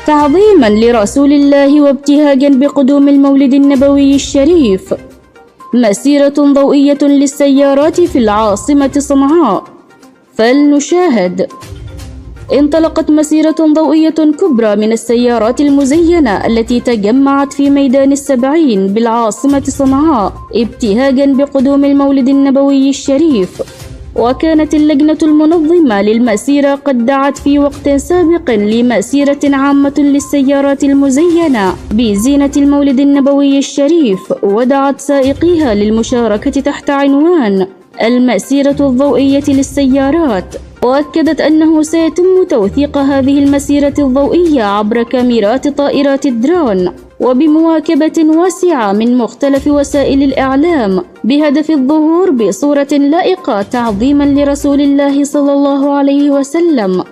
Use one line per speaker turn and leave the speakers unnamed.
تعظيما لرسول الله وابتهاجا بقدوم المولد النبوي الشريف، مسيرة ضوئية للسيارات في العاصمة صنعاء. فلنشاهد. انطلقت مسيرة ضوئية كبرى من السيارات المزينة التي تجمعت في ميدان السبعين بالعاصمة صنعاء ابتهاجا بقدوم المولد النبوي الشريف. وكانت اللجنة المنظمة للمسيرة قد دعت في وقت سابق لمسيرة عامة للسيارات المزينة بزينة المولد النبوي الشريف، ودعت سائقيها للمشاركة تحت عنوان المسيرة الضوئية للسيارات. وأكدت أنه سيتم توثيق هذه المسيرة الضوئية عبر كاميرات طائرات الدرون وبمواكبة واسعة من مختلف وسائل الإعلام بهدف الظهور بصورة لائقة تعظيما لرسول الله صلى الله عليه وسلم.